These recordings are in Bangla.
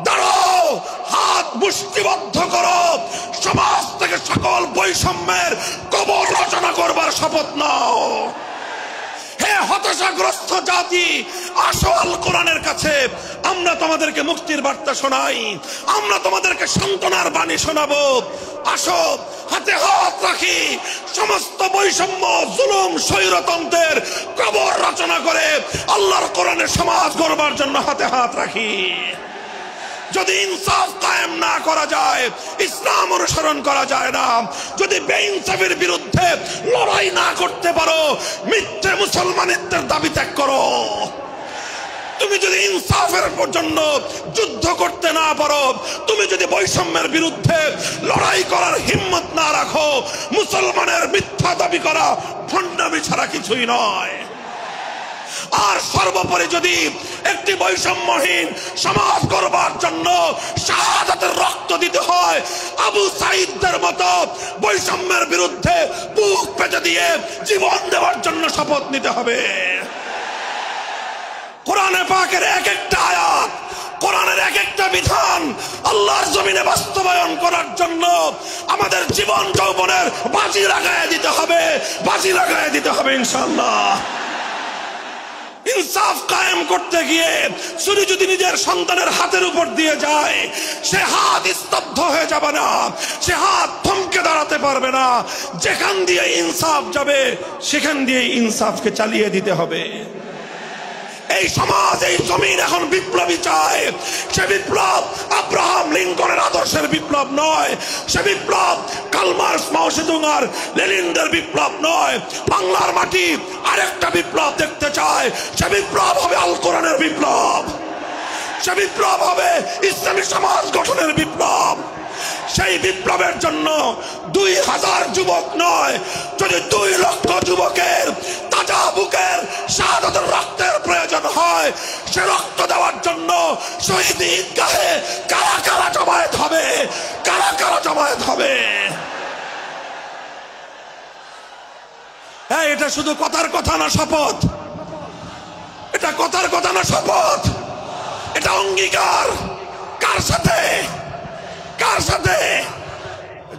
দাঁড়াও, হাত মুষ্টিবদ্ধ করো, সমাজ থেকে সকল বৈষম্যের কবর রচনা করবার শপথ নাও। হে হতাশাগ্রস্ত জাতি, আসো আল কোরআনের কাছে, আমরা তোমাদেরকে মুক্তির বার্তা শোনাই, আমরা তোমাদেরকে সান্ত্বনার বাণী শোনাবো। আসো, হাতে হাত রাখি, সমস্ত বৈষম্য, জুলুম, স্বৈরতন্ত্রের কবর রচনা করে আল্লাহর কোরআনের সমাজ গড়বার জন্য হাতে হাত রাখি। যদি ইনসাফ কায়েম না করা যায়, ইসলাম অনুসরণ করা যায় না, যদি বেইনসাফের বিরুদ্ধে লড়াই না করতে পারো, মিথ্যে মুসলমানিত্বের দাবি ত্যাগ করো। তুমি যদি ইনসাফের জন্য যুদ্ধ করতে না পারো, তুমি যদি বৈষম্যের বিরুদ্ধে লড়াই করার হিম্মত না রাখো, মুসলমানের মিথ্যা দাবি করা ভণ্ডামি ছাড়া কিছুই নয়। আর সর্বোপরি যদি একটি বৈষম্যহীন সমাজ গড়বার জন্য শাহাদাতের রক্ত দিতে হয়, আবু সাঈদদের মতো বৈষম্যের বিরুদ্ধে বুক পেতে দিয়ে জীবন দেওয়ার জন্য শপথ নিতে হবে। কোরআনে পাকের এক একটা আয়াত, কোরআনের এক একটা বিধান আল্লাহর জমিনে বাস্তবায়ন করার জন্য আমাদের জীবন যৌবনের বাজি লাগায় দিতে হবে, বাজি লাগায় দিতে হবে ইনশাআল্লাহ। ইনসাফ কায়েম করতে গিয়ে ছুরি যদি নিজের সন্তানের হাতের উপর দিয়ে যায়, সে হাত স্তব্ধ হয়ে যাবে না, সে হাত থমকে দাঁড়াতে পারবে না। যেখান দিয়ে ইনসাফ যাবে সেখান দিয়ে ইনসাফকে চালিয়ে দিতে হবে। এই সমাজ, এই জমিন এখন বিপ্লবী চায়। সে বিপ্লব আব্রাহাম লিঙ্কনের আদর্শের বিপ্লব নয়, সে বিপ্লব কার্ল মার্কস, মাও সেতুং আর লেনিনদের বিপ্লব নয়। বাংলার মাটি আরেকটা বিপ্লব দেখতে চায়, সে বিপ্লব হবে আল কোরআনের বিপ্লব, সে বিপ্লব হবে ইসলামী সমাজ গঠনের বিপ্লব। সেই বিপ্লবের জন্য 2000 যুবক নয়, যদি 2 লক্ষ যুবকের তাজা বুকের শাহাদাতের রক্তের প্রয়োজন হয়, সে রক্ত দেওয়ার জন্য শহীদ ঈদগাহে কারা কারা জমায়েত হবে, কারা কারা জমায়েত হবে। হ্যাঁ, এটা শুধু কথার কথা না, শপথ। এটা কথার কথা না, শপথ। এটা অঙ্গীকার। কার সাথে? কার সাথে?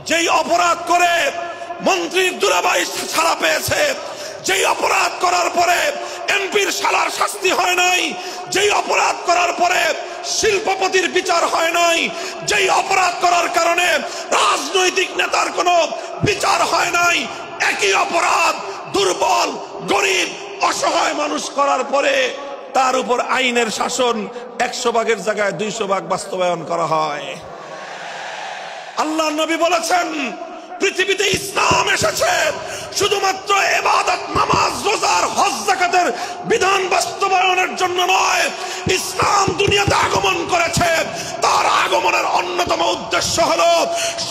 যেই অপরাধ করে মন্ত্রীর দুলাভাই ছাড়া পেয়েছে, যেই অপরাধ করার পরে এমপির শালার শাস্তি হয় নাই, যেই অপরাধ করার পরে শিল্পপতির বিচার হয় নাই, যেই অপরাধ করার কারণে রাজনৈতিক নেতার কোনো বিচার হয় নাই, একই অপরাধ দুর্বল, গরিব, অসহায় মানুষ করার পরে তার উপর আইনের শাসন 100 ভাগের জায়গায় 200 ভাগ বাস্তবায়ন করা হয়। আল্লাহ নবী বলেছেন, পৃথিবীতে ইসলাম এসেছে শুধুমাত্র ইবাদত, নামাজ, রোজার, হজ, যাকাতের বিধান বাস্তবায়নের জন্য নয়। ইসলাম দুনিয়াতে আগমন করেছে, তার আগমনের অন্যতম উদ্দেশ্য হলো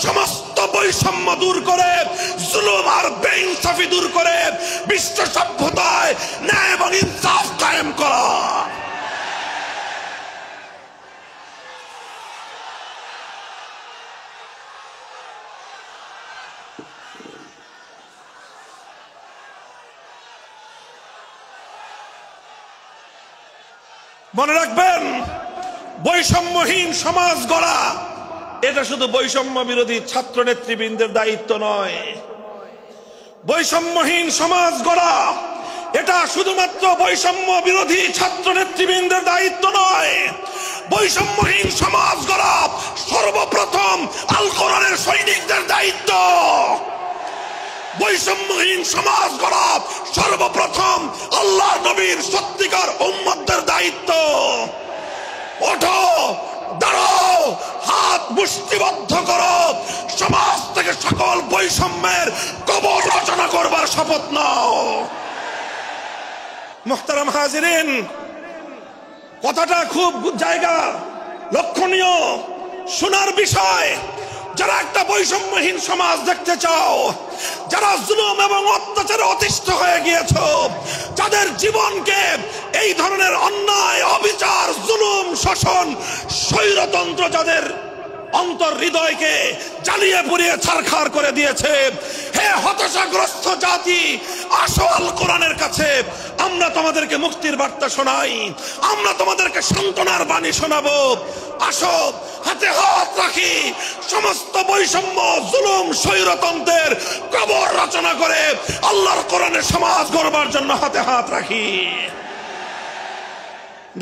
সমস্ত বৈষম্য দূর করে, জুলুম আর বেইনসাফি দূর করে বিশ্ব সভ্যতায় ন্যায় এবং ইনসাফ কায়েম করা। মনে রাখবেন, বৈষম্যহীন সমাজ গড়া এটা শুধু বৈষম্য বিরোধী ছাত্র নেতৃবৃন্দের দায়িত্ব নয়। বৈষম্যহীন সমাজ গড়া এটা শুধুমাত্র বৈষম্য বিরোধী ছাত্র নেতৃবৃন্দের দায়িত্ব নয়। বৈষম্যহীন সমাজ গড়া সর্বপ্রথম আল কোরআনের সৈনিকদের দায়িত্ব। বৈষম্যহীন সমাজ গড়া সর্বপ্রথম আল্লাহর নবীর সত্যিকার উম্মতদের দায়িত্ব। ওঠো, দাঁড়াও, হাত মুষ্টিবদ্ধ করো, সমাজ থেকে সকল বৈষম্যের কবর রচনা করবার শপথ নাও। মুহতারাম হাজিরিন, কথাটা খুব জায়গা লক্ষণীয়, শোনার বিষয়। যারা একটা বৈষম্যহীন সমাজ দেখতে চাও, যারা জুলুম এবং অত্যাচারে অতিষ্ঠ হয়ে গিয়েছো, যাদের জীবনকে এই ধরনের অন্যায়, অবিচার, জুলুম, শোষণ, স্বৈরতন্ত্র যাদের অন্তর হৃদয়কে জ্বালিয়ে পুড়িয়ে ছারখার করে দিয়েছে, হে হতাশাগ্রস্ত জাতি, আসো আল কোরআনের কাছে, আমরা তোমাদেরকে মুক্তির বার্তা শোনাই, আমরা তোমাদেরকে সান্ত্বনার বাণী শোনাবো। আসো হাতে হাত রাখি, সমস্ত বৈষম্য জুলুম স্বৈরতন্ত্রের কবর রচনা করে আল্লাহর কোরআনের সমাজ গড়বার জন্য হাতে হাত রাখি।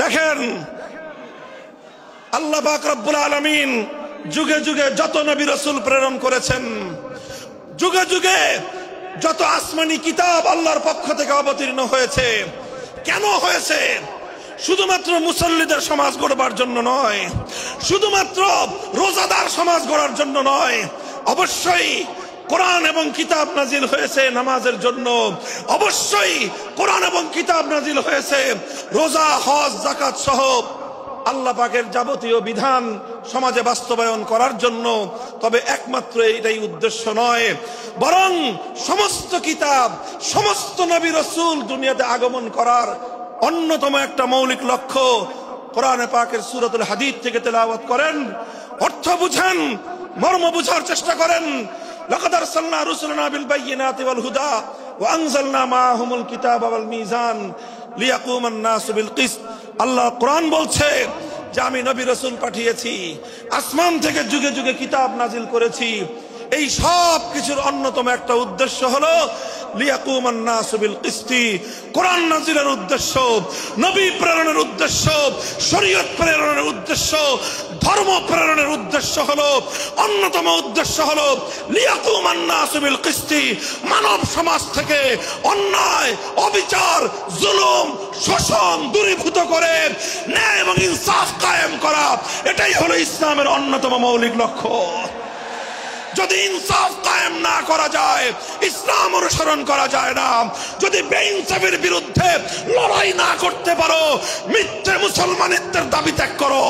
দেখেন আল্লাহ পাক রব্বুল আলামিন যুগে যুগে যত নবী রাসূল প্রেরণ করেছেন, যুগে যুগে যত আসমানি কিতাব আল্লাহর পক্ষ থেকে অবতীর্ণ হয়েছে, কেন হয়েছে? শুধুমাত্র মুসল্লিদের সমাজ গড়বার জন্য নয়, শুধুমাত্র রোজাদার সমাজ গড়ার জন্য নয়, অবশ্যই কোরআন এবং কিতাব নাজিল হয়েছে নামাজের জন্য, অবশ্যই কোরআন এবং কিতাব নাজিল হয়েছে রোজা হজ যাকাত সহ আল্লাহ পাকের যাবতীয় বিধান সমাজে বাস্তবায়ন করার জন্য। তবে একমাত্র এটাই উদ্দেশ্য নয়, বরং সমস্ত কিতাব সমস্ত নবী রাসূল দুনিয়াতে আগমন করার অন্যতম একটা মৌলিক লক্ষ্য। কোরআনে পাকের সূরাতুল হাদীদ থেকে তেলাওয়াত করেন, অর্থ বুঝেন, মর্ম বুঝার চেষ্টা করেন। লাকাদ আরসালনা রুসুলানা বিল বায়িনাতি ওয়াল হুদা ওয়া আনজালনা মাআহুমুল কিতাবা ওয়াল মিজান লিয়াকুমান নাসু বিল কিসত। আল্লাহ কোরআন বলছে যে আমি নবী রাসূল পাঠিয়েছি, আসমান থেকে যুগে যুগে কিতাব নাজিল করেছি। এই সব কিছুর অন্যতম একটা উদ্দেশ্য হলো লিয়াকুমান নাসু বিল কিসতি। কোরআন নাজিলের উদ্দেশ্য, নবী প্রেরণের উদ্দেশ্য, শরীয়ত প্রেরণের উদ্দেশ্য, ধর্ম প্রেরণের উদ্দেশ্য হলো, অন্যতম উদ্দেশ্য হলো লিয়াকুমান নাসু বিল কিসতি। মানব সমাজ থেকে অন্যায়, অবিচার, জুলুম, শোষণ দূরীভূত করে ন্যায় এবং ইনসাফ কায়েম করা, এটাই হলো ইসলামের অন্যতম মৌলিক লক্ষ্য। যদি ইনসাফ কায়েম না করা যায়, ইসলাম অনুসরণ করা যায় না। যদি বেইনসাফের বিরুদ্ধে লড়াই না করতে পারো, মিথ্যে মুসলমানিত্বের দাবি ত্যাগ করো।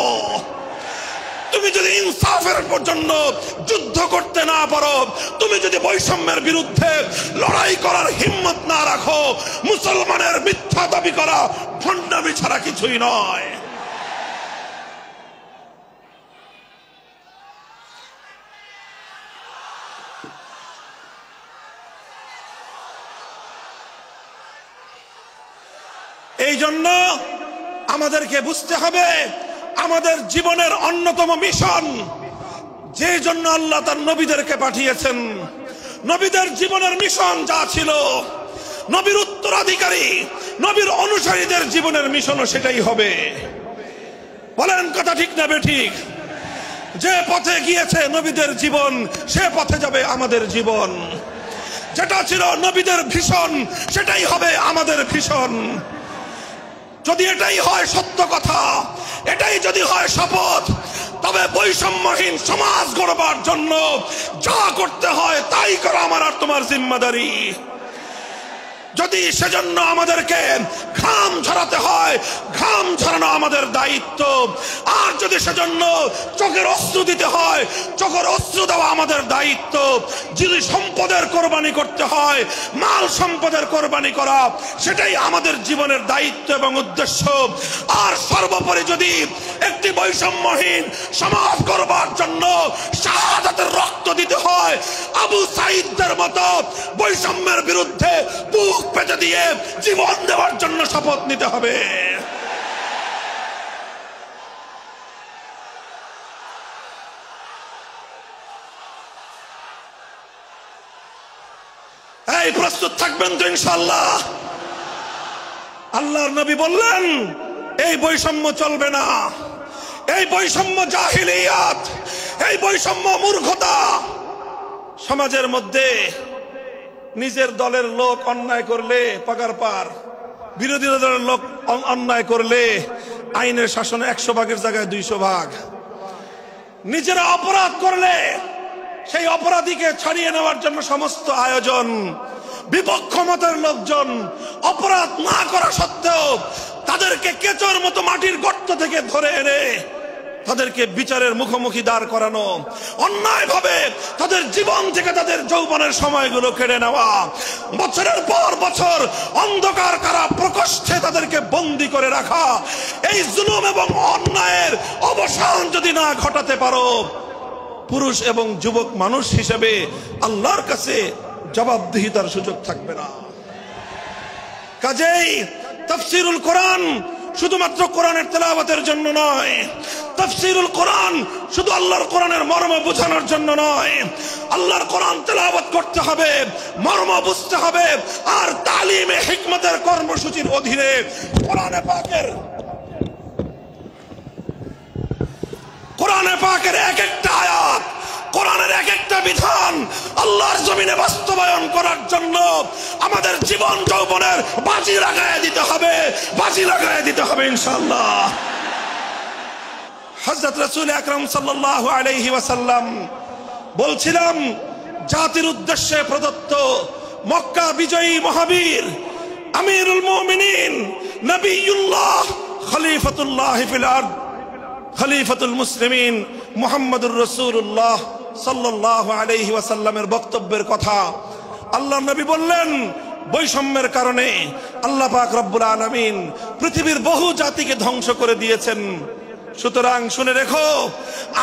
তুমি যদি ইনসাফের জন্য যুদ্ধ করতে না পারো, তুমি যদি বৈষম্যের বিরুদ্ধে লড়াই করার হিম্মত না রাখো, মুসলমানের মিথ্যা দাবি করা ভণ্ডামি ছাড়া কিছুই নয়। এই জন্য আমাদেরকে বুঝতে হবে, আমাদের জীবনের অন্যতম মিশন, যে জন্য আল্লাহ তার নবীদেরকে পাঠিয়েছেন, নবীদের জীবনের মিশন যা ছিল, নবীর উত্তরাধিকারী, নবীর অনুসারীদের জীবনের মিশনও সেটাই হবে। বলেন কথা ঠিক না বেঠিক? যে পথে গিয়েছে নবীদের জীবন, সে পথে যাবে আমাদের জীবন। যেটা ছিল নবীদের ভীষণ, সেটাই হবে আমাদের ভীষণ। যদি এটাই হয় সত্য কথা, এটাই যদি হয় শপথ, তবে বৈষম্যহীন সমাজ গড়বার জন্য যা করতে হয় তাই করা আমার আর তোমার জিম্মাদারি। যদি সেজন্য আমাদেরকে ঘাম ঝরাতে হয়, ঘাম ঝরানো আমাদের দায়িত্ব। আর যদি সেজন্য চোখের অশ্রু দিতে হয়, চোখের অশ্রু দেওয়া আমাদের দায়িত্ব। যদি সম্পদের কোরবানি করতে হয়, মাল সম্পদের কোরবানি করা, সেটাই আমাদের জীবনের দায়িত্ব এবং উদ্দেশ্য। আর সর্বোপরি যদি একটি বৈষম্যহীন সমাজ করবার জন্য শাহাদাতের রক্ত দিতে হয়, আবু সাঈদদের মতো বৈষম্যের বিরুদ্ধে বুক পেতে দিয়ে জীবন দেওয়ার জন্য শপথ নিতে হবে। এই প্রস্তুত থাকবেন তো ইনশাআল্লাহ? আল্লাহর নবী বললেন এই বৈষম্য চলবে না, এই বৈষম্য জাহিলিয়াত, এই বৈষম্য মূর্খতা। সমাজের মধ্যে নিজের দলের লোক অন্যায় করলে পাগার পার, বিরোধী দলের লোক অন্যায় করলে আইনের শাসনে 100 ভাগের জায়গায় 200 ভাগ। নিজেরা অপরাধ করলে সেই অপরাধীকে ছাড়িয়ে নেওয়ার জন্য সমস্ত আয়োজন। বিপক্ষ মতের লোকজন অপরাধ না করা সত্ত্বেও তাদেরকে কেচোর মতো মাটির গর্ত থেকে ধরে এনে তাদেরকে বিচারের মুখোমুখি দাঁড় করানো, অন্যায় ভাবে তাদের জীবন থেকে তাদের যৌবনের সময়গুলো কেড়ে নেওয়া, বছরের পর বছর অন্ধকার কারা প্রকোষ্ঠে তাদেরকে বন্দী করে রাখা। এই জুলুম এবং অন্যায়ের অবসান যদি না ঘটাতে পারো, পুরুষ এবং যুবক মানুষ হিসেবে আল্লাহর কাছে জবাবদিহিতার সুযোগ থাকবে না। কাজেই তাফসীরুল কোরআন শুধুমাত্র কোরআনের তেলাওয়াতের জন্য নয়, তাফসীরুল কোরআন শুধু আল্লাহর কোরআনের মর্ম বোঝানোর জন্য নয়, আল্লাহর কোরআন তেলাওয়াত করতে হবে, মর্ম বুঝতে হবে, আর তালিমে হিকমতের কর্মসূচির অধীনে কোরআনে পাকের এক একটা আয়াত, কোরআনের এক একটা বিধান আল্লাহর জমিনে বাস্তবায়ন করার জন্য আমাদের জীবন যৌবনের বাজি লাগায় দিতে হবে ইনশাআল্লাহ। হযরত রাসূল আকরাম সাল্লাল্লাহু আলাইহি ওয়াসাল্লাম বলছিলাম, জাতির উদ্দেশ্যে প্রদত্ত মক্কা বিজয়ী মহাবীর আমিরুল মুমিনিন নবিয়ুল্লাহ খলিফাতুল্লাহ ফিল আরদ খলিফাতুল মুসলিমিন মুহাম্মদুর রাসূলুল্লাহ সাল্লাল্লাহু আলাইহি ওয়াসাল্লামের বক্তব্যের কথা। আল্লাহর নবী বললেন, বৈষম্যের কারণে আল্লাহ পাক রব্বুল আলামিন পৃথিবীর বহু জাতিকে ধ্বংস করে দিয়েছেন। সুতরাং শুনে রেখো,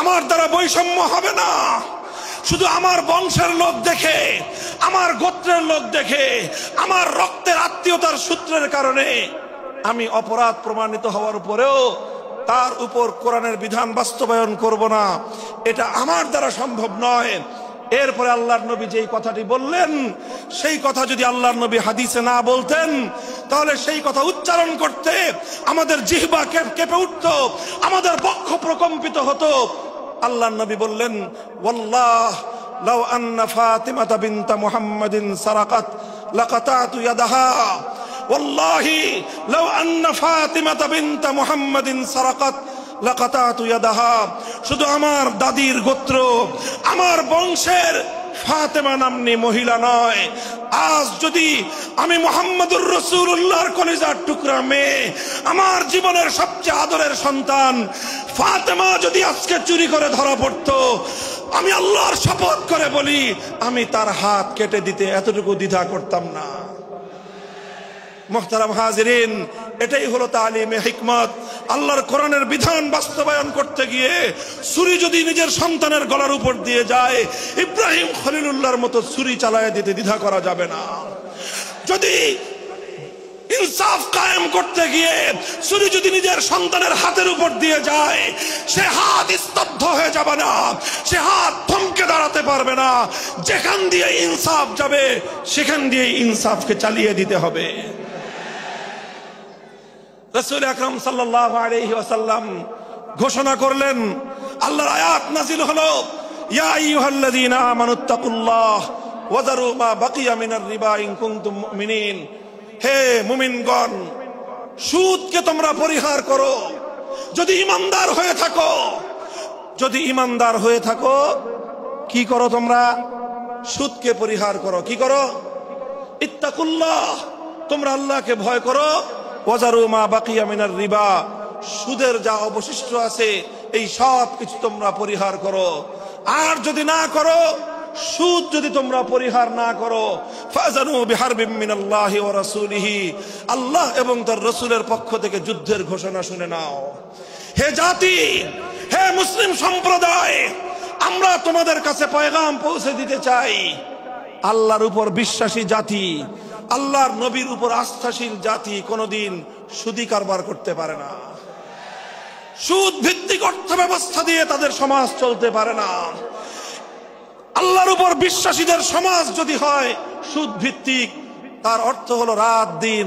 আমার দ্বারা বৈষম্য হবে না। শুধু আমার বংশের লোক দেখে, আমার গোত্রের লোক দেখে, আমার রক্তের আত্মীয়তার সূত্রের কারণে আমি অপরাধ প্রমাণিত হওয়ার পরেও তার উপর কোরআনের বিধান বাস্তবায়ন করব না, এটা আমার দ্বারা সম্ভব নয়। এরপরে আল্লাহর নবী যেই কথাটি বললেন, সেই কথা যদি আল্লাহর নবী হাদিসে না বলতেন, তাহলে সেই কথা উচ্চারণ করতে আমাদের জিহ্বা কেঁপে উঠত, আমাদের বক্ষ প্রকম্পিত হতো। আল্লাহর নবী বললেন, ওয়াল্লাহ লাউ আন্না ফাতিমাতা বিনতা মুহাম্মাদিন সারাকাত লাকাতাতু ইয়াদাহা, ওয়াল্লাহি লাউ আন্না ফাতিমাতা বিনতা মুহাম্মাদিন সারাকাত লাকাতাতু ইয়াদাহা। শুধু আমার দাদির গোত্র, আমার বংশের ফাতেমা নামনি মহিলা নয়, আজ যদি আমি মুহাম্মদুর রাসূলুল্লাহর কলিজার টুকরা মেয়ে, আমার জীবনের সবচেয়ে আদরের সন্তান ফাতেমা যদি আজকে চুরি করে ধরা পড়তো, আমি আল্লাহর শপথ করে বলি, আমি তার হাত কেটে দিতে এতটুকু দ্বিধা করতাম না। মুহতারাম হাজিরিন, এটাই হলো তালিমে হিকমত। আল্লাহর কোরআনের বিধান বাস্তবায়ন করতে গিয়ে ছুরি যদি নিজের সন্তানের গলার উপর দিয়ে যায়, ইব্রাহিম খলিলুল্লাহর মতো ছুরি চালায় দিতে দ্বিধা করা যাবে না। যদি ইনসাফ কায়েম করতে গিয়ে ছুরি যদি নিজের সন্তানের হাতের উপর দিয়ে যায়, সে হাত স্তব্ধ হয়ে যাবে না, সে হাত থমকে দাঁড়াতে পারবে না। যেখান দিয়ে ইনসাফ যাবে, সেখান দিয়ে ইনসাফকে চালিয়ে দিতে হবে। রাসূল আকরাম সাল্লাল্লাহু আলাইহি ওয়াসাল্লাম ঘোষণা করলেন, আল্লাহর আয়াত নাযিল হলো, ইয়া আইয়ুহাল্লাযীনা আমানুত্তাকুল্লাহ ওয়া যারু মা বাকিয়া মিনার রিবা ইন কুনতুম মুমিনিন। হে মুমিনগণ, সুদকে তোমরা পরিহার করো যদি ঈমানদার হয়ে থাকো। যদি ঈমানদার হয়ে থাকো, কি করো তোমরা? সুদকে পরিহার করো। কি করো? ইত্তাকুল্লাহ, তোমরা আল্লাহকে ভয় করো। ওয়াজারু মা বাকিয়া মিনার রিবা, সুদের যা অবশিষ্ট আছে এই সব কিছু তোমরা পরিহার করো। আর যদি না করো, সুদ যদি তোমরা পরিহার না করো, ফাজানু বিহারবিম মিনাল্লাহি ওয়া রাসূলিহি, আল্লাহ এবং তার রাসূলের পক্ষ থেকে যুদ্ধের ঘোষণা শুনে নাও। হে জাতি, হে মুসলিম সম্প্রদায়, আমরা তোমাদের কাছে পয়গাম পৌঁছে দিতে চাই, আল্লাহর উপর বিশ্বাসী জাতি, আল্লাহর নবীর উপর আস্থাশীল জাতি কোনদিন সুদি কারবার করতে পারে না। সুদ ভিত্তিক অর্থ ব্যবস্থা দিয়ে তাদের সমাজ চলতে পারে না। আল্লাহর উপর বিশ্বাসীদের সমাজ যদি হয় সুদ ভিত্তিক, তার অর্থ হলো রাত দিন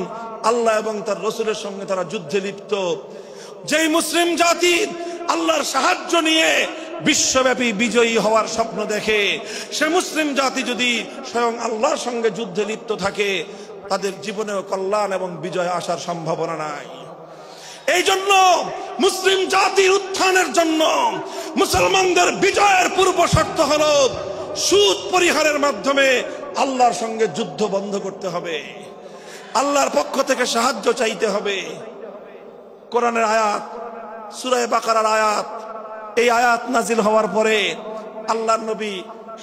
আল্লাহ এবং তার রাসূলের সঙ্গে তারা যুদ্ধে লিপ্ত। যেই মুসলিম জাতি আল্লাহর সাহায্য নিয়ে বিশ্বব্যাপী বিজয়ী হওয়ার স্বপ্ন দেখে, সে মুসলিম জাতি যদি স্বয়ং আল্লাহর সঙ্গে যুদ্ধে লিপ্ত থাকে, তাদের জীবনেও কল্যাণ এবং বিজয় আসার সম্ভাবনা নাই। এই জন্য মুসলিম জাতির উত্থানের জন্য মুসলমানদের বিজয়ের পূর্ব শর্ত হলো সুদ পরিহারের মাধ্যমে আল্লাহর সঙ্গে যুদ্ধ বন্ধ করতে হবে, আল্লাহর পক্ষ থেকে সাহায্য চাইতে হবে। কোরআনের আয়াত, সূরা বাকারার আয়াত, এই আয়াত নাজিল হওয়ার পরে আল্লাহর নবী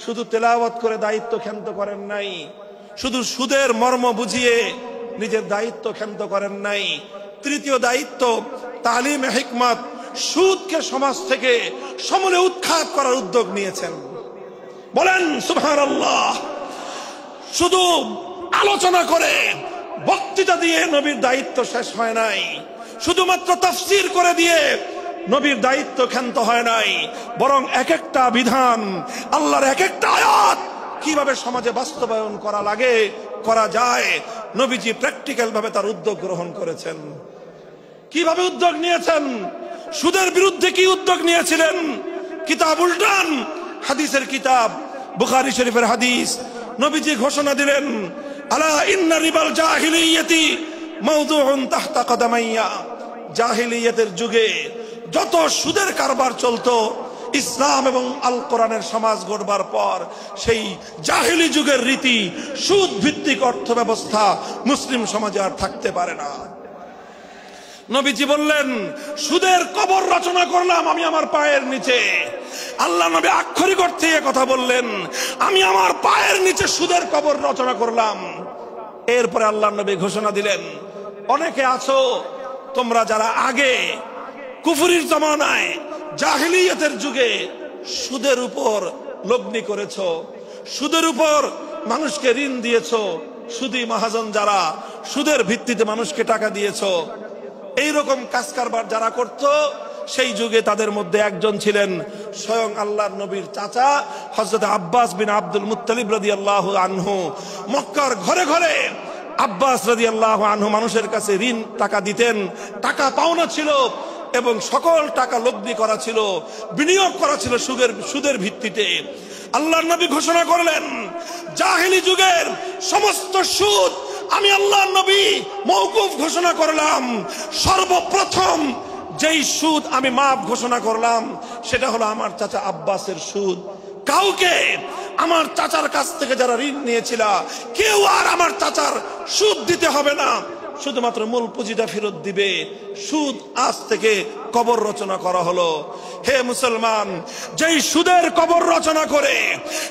শুধু তেলাওয়াত করে দায়িত্ব ক্ষান্ত করেন নাই, শুধু সুদের মর্ম বুঝিয়ে নিজের দায়িত্ব ক্ষান্ত করেন নাই। তৃতীয় দায়িত্ব তালিমে হিকমত, সুদকে সমাজ থেকে সমূলে উৎখাত করার উদ্যোগ নিয়েছেন। বলেন সুবহানাল্লাহ। শুধু আলোচনা করে বক্তৃতা দিয়ে নবীর দায়িত্ব শেষ হয় নাই, শুধুমাত্র তাফসীর করে দিয়ে নবীর দায়িত্ব ক্ষান্ত হয় নাই, বরং এক একটা বিধান, আল্লাহর এক একটা আয়াত কিভাবে সমাজে বাস্তবায়ন করা লাগে, করা যায়, নবীজি প্র্যাকটিক্যাল ভাবে তার উদ্যোগ গ্রহণ করেছেন। কিভাবে উদ্যোগ নিয়েছেন? সুদের বিরুদ্ধে কি উদ্যোগ নিয়েছিলেন? কিতাব উল্টান, হাদিসের কিতাব, বুখারী শরীফের হাদিস, নবীজি ঘোষণা দিলেন, আলা ইন্না রিবাল জাহিলিয়াতি মাওদুউন তাহতা কদামাইয়া। জাহিলিয়াতের যুগে যত সুদের কারবার চলতো, ইসলাম এবং আল কোরআনের সমাজ গড়বার পর সেই জাহিলি যুগের রীতি, সুদ ভিত্তিক অর্থ ব্যবস্থা মুসলিম সমাজে আর থাকতে পারে না। নবীজি বললেন, সুদের কবর রচনা করলাম আমি আমার পায়ের নিচে। আল্লাহ নবী আক্ষরিক অর্থে কথা বললেন, আমি আমার পায়ের নিচে সুদের কবর রচনা করলাম। এরপরে আল্লাহ নবী ঘোষণা দিলেন, অনেকে আছো তোমরা যারা আগে কুফরির জমানায় জাহিলিয়াতের যুগে সুদের উপর লগ্নি করেছো, সুদের উপর মানুষকে ঋণ দিয়েছো, সুদী মহাজন যারা সুদের ভিত্তিতে মানুষকে টাকা দিয়েছো, এইরকম কাজ কারবার যারা করত, সেই যুগে তাদের মধ্যে একজন ছিলেন স্বয়ং আল্লাহর নবীর চাচা হযরত আব্বাস বিন আব্দুল মুত্তালিব রাদিয়াল্লাহু আনহু। মক্কার ঘরে ঘরে আব্বাস রাদিয়াল্লাহু আনহু মানুষের কাছে ঋণ টাকা দিতেন, টাকা পাওনা ছিল এবং সকল টাকা লগ্নি করা ছিল, বিনিয়োগ করা ছিল সুদের ভিত্তিতে। আল্লাহর নবী ঘোষণা করলেন, জাহেলি যুগের সমস্ত সুদ আমি আল্লাহর নবী মওকুফ ঘোষণা করলাম। সর্বপ্রথম যেই সুদ আমি মাফ ঘোষণা করলাম সেটা হলো আমার চাচা আব্বাসের সুদ। কাউকে আমার চাচার কাছ থেকে যারা ঋণ নিয়েছিল, কেউ আর আমার চাচার সুদ দিতে হবে না, শুধুমাত্র মূল পুঁজিটা ফেরত দিবে। সুদ আজ থেকে কবর রচনা করা হলো। হে মুসলমান, যেই সুদের কবর রচনা করে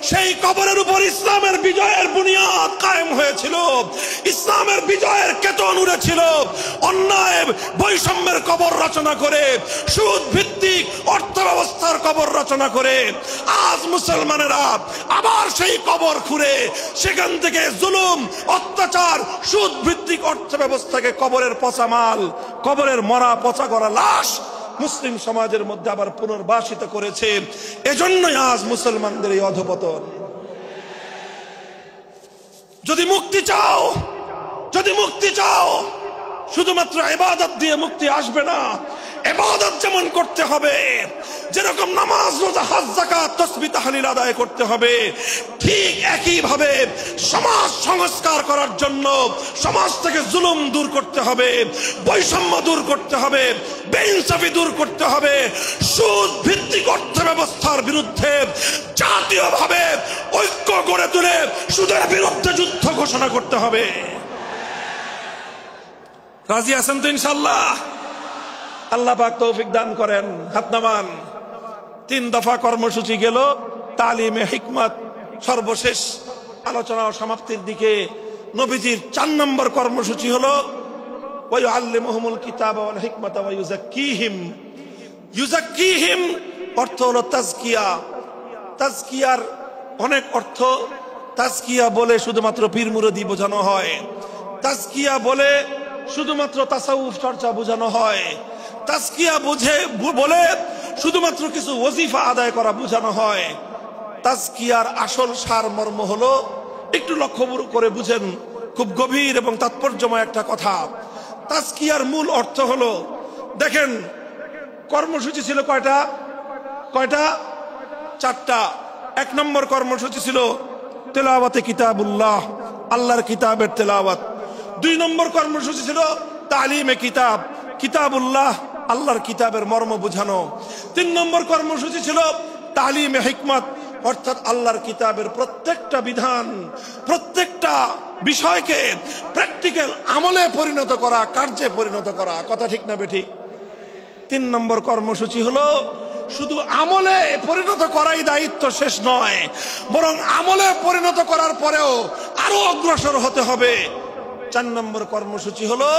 সেই কবরের উপর ইসলামের বিজয়ের বুনিয়াদ কায়েম হয়েছিল, ইসলামের বিজয়ের কেতন উড়েছিল। অন্যায় বৈষম্যের কবর রচনা করে, সুদ ভিত্তিক অর্থ ব্যবস্থার কবর রচনা করে আজ মুসলমানেরা আবার সেই কবর খুঁড়ে সেখান থেকে জুলুম, অত্যাচার, সুদ ভিত্তিক অর্থ ব্যবস্থাকে কবরের পচা মাল, কবরের মরা পচা করা লাশ মুসলিম সমাজের মধ্যে আবার পুনর্বাসিত করেছে। এজন্যই আজ মুসলমানদের এই অধপতন। যদি মুক্তি চাও, যদি মুক্তি চাও, শুধুমাত্র ইবাদত দিয়ে মুক্তি আসবে না। ইবাদত যেমন করতে হবে, যেরকম নামাজ, রোজা, হজ, যাকাত, তাসবিহ, তাহলিল আদায় করতে হবে, ঠিক একই ভাবে সমাজ সংস্কার করার জন্য সমাজ থেকে জুলুম দূর করতে হবে, বৈষম্য দূর করতে হবে, বেইনসাফি দূর করতে হবে, সুদ ভিত্তিক অর্থ ব্যবস্থার বিরুদ্ধে জাতীয়ভাবে ঐক্য গড়ে তুলে সুদের বিরুদ্ধে যুদ্ধ ঘোষণা করতে হবে। রাজি আছেন তো ইনশাআল্লাহ? আল্লাহ পাক তৌফিক দান করেন। হাত নামান। 3 দফা কর্মসূচি গেল, তালিমে হিকমত সর্বশেষ আলোচনা ও সমাপ্তির দিকে। নবীজির 4 নম্বর কর্মসূচি হলো ওয়ায়ুআল্লিমুহুমুল কিতাবা ওয়াল হিকমাতা ওয়া ইউযাক্কিহিম। ইউযাক্কিহিম অর্থ হলো তাজকিয়া। তাজকিয়ার অনেক অর্থ। তাজকিয়া বলে শুধুমাত্র পীর মুরিদি বোঝানো হয়, তাজকিয়া বলে শুধুমাত্র তাসাউফ চর্চা বোঝানো হয়, তাজকিয়া বলে শুধুমাত্র কিছু ওজিফা আদায় করা বোঝানো হয়। তাজকিয়ার আসল সার মর্ম হলো, একটু লক্ষ্য করে বুঝেন, খুব গভীর এবং তাৎপর্যময় একটা কথা। তাজকিয়ার মূল অর্থ হলো, দেখেন কর্মসূচি ছিল কয়টা? 4টা। 1 নম্বর কর্মসূচি ছিল তেলাওয়াতে কিতাবুল্লাহ, আল্লাহর কিতাবের তেলাওয়াত। 2 নম্বর কর্মসূচি ছিল তালিমে কিতাব, কিতাবুল্লাহ, আল্লাহর কিতাবের মর্ম বোঝানো। 3 নম্বর কর্মসূচি ছিল তালিমে হিকমত, অর্থাৎ আল্লাহর কিতাবের প্রত্যেকটা বিধান, প্রত্যেকটা বিষয়কে প্র্যাকটিক্যাল আমলে পরিণত করা, কার্যে পরিণত করা। কথা ঠিক না বেঠিক? 3 নম্বর কর্মসূচি হলো শুধু আমলে পরিণত করাই দায়িত্ব শেষ নয়, বরং আমলে পরিণত করার পরেও আরো অগ্রসর হতে হবে। 4 নম্বর কর্মসূচি হলো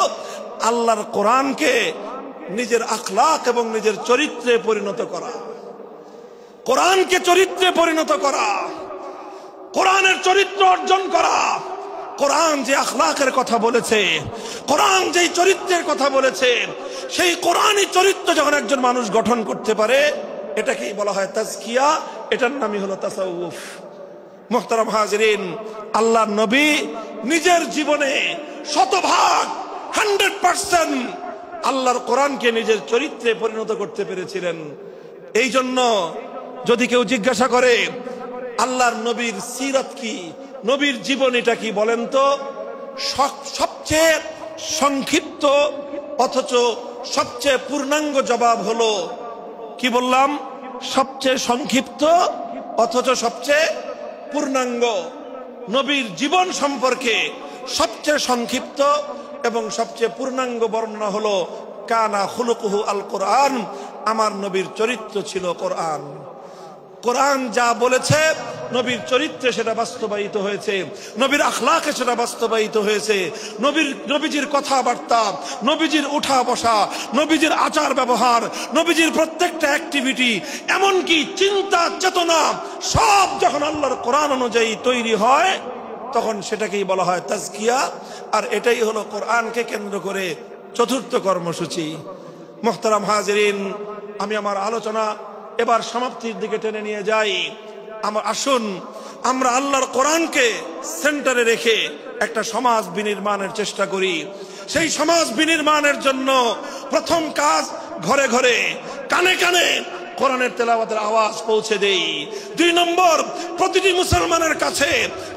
আল্লাহর কোরআনকে নিজের আখলাক এবং নিজের চরিত্রে পরিণত করা। কোরআনকে চরিত্রে পরিণত করা, কোরআনের চরিত্র অর্জন করা, কোরআন যে আখলাকের কথা বলেছে, কোরআন যেই চরিত্রের কথা বলেছে, সেই কোরআনই চরিত্র যখন একজন মানুষ গঠন করতে পারে, এটাকেই বলা হয় তাজকিয়া, এটার নামই হলো তাসাউফ। মুহতারাম হাজিরিন, আল্লাহর নবী নিজের জীবনে 100% 100% আল্লাহর কোরআনকে নিজের চরিত্রে পরিণত করতে পেরেছিলেন। এই জন্য যদি কেউ জিজ্ঞাসা করে আল্লাহর নবীর সিরাত কি, নবীর জীবনীটা কি বলেন তো, সবচেয়ে সংক্ষিপ্ত অথচ সবচেয়ে পূর্ণাঙ্গ জবাব হলো, কি বললাম, সবচেয়ে সংক্ষিপ্ত অথচ সবচেয়ে পূর্ণাঙ্গ। নবীর জীবন সম্পর্কে সবচেয়ে সংক্ষিপ্ত এবং সবচেয়ে পূর্ণাঙ্গ বর্ণনা হলো কানা খুলুকুহু আল কোরআন, আমার নবীর চরিত্র ছিল কোরআন। কোরআন যা বলেছে নবীর চরিত্রে সেটা বাস্তবায়িত হয়েছে, নবীর আখলাকে সেটা বাস্তবায়িত হয়েছে। নবীজির কথাবার্তা, নবীজির উঠা বসা, নবীজির আচার ব্যবহার, নবীজির প্রত্যেকটা অ্যাক্টিভিটি, এমনকি চিন্তা চেতনা সব যখন আল্লাহর কোরআন অনুযায়ী তৈরি হয়, তখন সেটাকেই বলা হয় তাজকিয়া। আর এটাই হলো কোরআনকে কেন্দ্র করে চতুর্থ কর্মসূচি। মুহতারাম হাজিরিন, আমি আমার আলোচনা এবার সমাপ্তির দিকে টেনে নিয়ে যাই। আসুন আমরা আল্লাহর কোরআনকে সেন্টারে রেখে একটা সমাজ বিনির্মাণের চেষ্টা করি। সেই সমাজ বিনির্মাণের জন্য প্রথম কাজ, ঘরে ঘরে কানে কানে কোরআনের তেলাওয়াতের আওয়াজ পৌঁছে দেই। 2 নম্বর, প্রতিটি মুসলমানের কাছে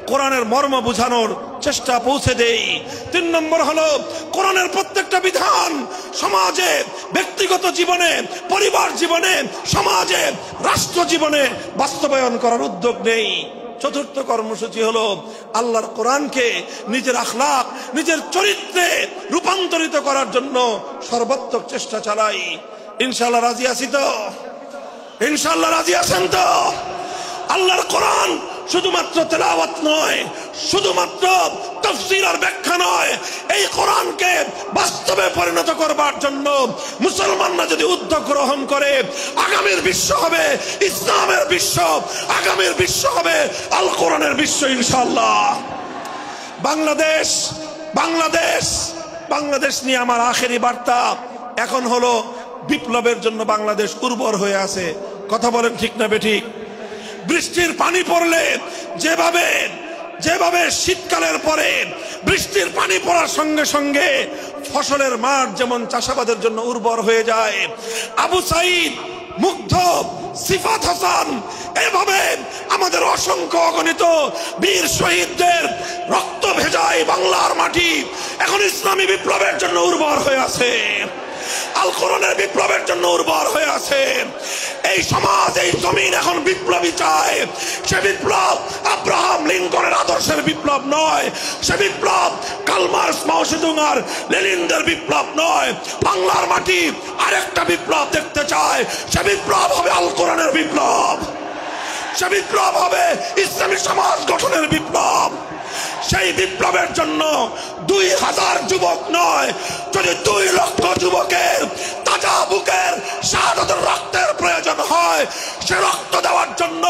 কোরআনের মর্ম বোঝানোর চেষ্টা পৌঁছে দেই। 3 নম্বর হলো কোরআনের প্রত্যেকটা বিধান সমাজে, ব্যক্তিগত জীবনে, পরিবার জীবনে, সমাজে, রাষ্ট্র জীবনে বাস্তবায়ন করার উদ্যোগ নেই। চতুর্থ কর্মসূচি হলো আল্লাহর কোরআনকে নিজের আখলাক, নিজের চরিত্রে রূপান্তরিত করার জন্য সর্বাত্মক চেষ্টা চালাই। ইনশাআল্লাহ রাজি আছি তো? ইনশাআল্লাহ রাজি আছেন তো? আল্লাহর কোরআন শুধুমাত্র তেলাওয়াত নয়, শুধুমাত্র তাফসীর আর ব্যাখ্যা নয়, এই কোরআনকে বাস্তবে পরিণত করবার জন্য মুসলমানরা যদি উদ্যোগ গ্রহণ করে, আগামীর বিশ্ব হবে ইসলামের বিশ্ব, আগামীর বিশ্ব হবে আল কোরআনের বিশ্ব ইনশাআল্লাহ। বাংলাদেশ নিয়ে আমার আখেরি বার্তা এখন হলো, বিপ্লবের জন্য বাংলাদেশ উর্বর হয়ে আছে। কথা বলেন ঠিক না বেঠিক? বৃষ্টির পানি পড়লে যেভাবে শীতকালের পরে বৃষ্টির পানি পড়ার সঙ্গে সঙ্গে ফসলের মাঠ যেমন চাষাবাদের জন্য উর্বর হয়ে যায়, আবু সাইদ, মুগ্ধ, সিফাত হাসান, এভাবে আমাদের অসংখ্য অগণিত বীর শহীদদের রক্ত ভেজায় বাংলার মাটি এখন ইসলামী বিপ্লবের জন্য উর্বর হয়ে আছে, আল কোরআনের বিপ্লবের জন্য উর্বর হয়ে আছে। এই সমাজ, এই জমিন এখন বিপ্লবী চায়। সে বিপ্লব আব্রাহাম লিঙ্কনের আদর্শের বিপ্লব নয়, সে বিপ্লব কার্ল মার্কস, মাও সেতুং আর লেনিনদের বিপ্লব নয়। বাংলার মাটি আরেকটা বিপ্লব দেখতে চায়। সে বিপ্লব হবে আল কোরআনের বিপ্লব, সে বিপ্লব হবে ইসলামী সমাজ গঠনের বিপ্লব। সেই বিপ্লবের জন্য 2000 যুবক নয়, যদি 2 লক্ষ যুবকের তাজা বুকের শাহাদাতের রক্তের প্রয়োজন হয়, সে রক্ত দেওয়ার জন্য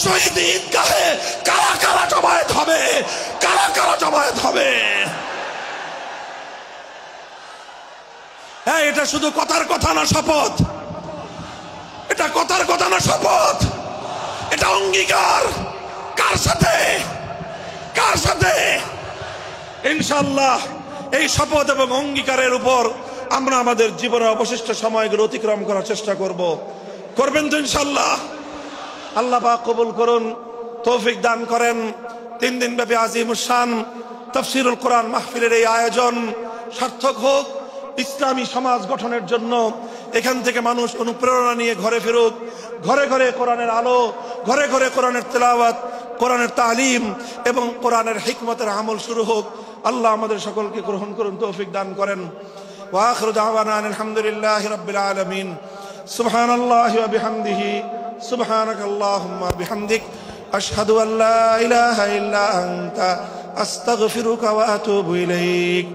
শহীদ ঈদগাহে কারা কারা জমায়েত হবে, কারা কারা জমায়েত হবে। হ্যাঁ, এটা শুধু কথার কথা না, শপথ। এটা কথার কথা না, শপথ। এটা অঙ্গীকার। কার সাথে? কার সাথে? ইনশাআল্লাহ এই শপথ এবং অঙ্গীকারের উপর আমরা আমাদের জীবনের অবশিষ্ট সময়গুলো অতিক্রম করার চেষ্টা করব। করবেন তো ইনশাআল্লাহ? আল্লাহ পাক কবুল করুন, তৌফিক দান করেন। 3 দিন ব্যাপী আজিমুস শান তাফসীরুল কোরআন মাহফিলের এই আয়োজন সার্থক হোক, ইসলামী সমাজ গঠনের জন্য এখান থেকে মানুষ অনুপ্রেরণা নিয়ে ঘরে ফিরুক। ঘরে ঘরে কোরআনের আলো, ঘরে ঘরে কোরআনের তেলাওয়াত, কোরআনের তালিম এবং কোরআনের হিকমতের আমল শুরু হোক। আল্লাহ আমাদের সকলকে গ্রহণ করুন, তৌফিক দান করেন। ওয়া আখিরু দাওয়ানা আলহামদুলিল্লাহি রাব্বিল আলামিন। সুবহানাল্লাহি ওয়া বিহামদিহি, সুবহানাকাল্লাহুম্মা বিহামদিক, আশহাদু আল্লা ইলাহা ইল্লা আনতা, আস্তাগফিরুকা ওয়া আতুবু ইলাইক।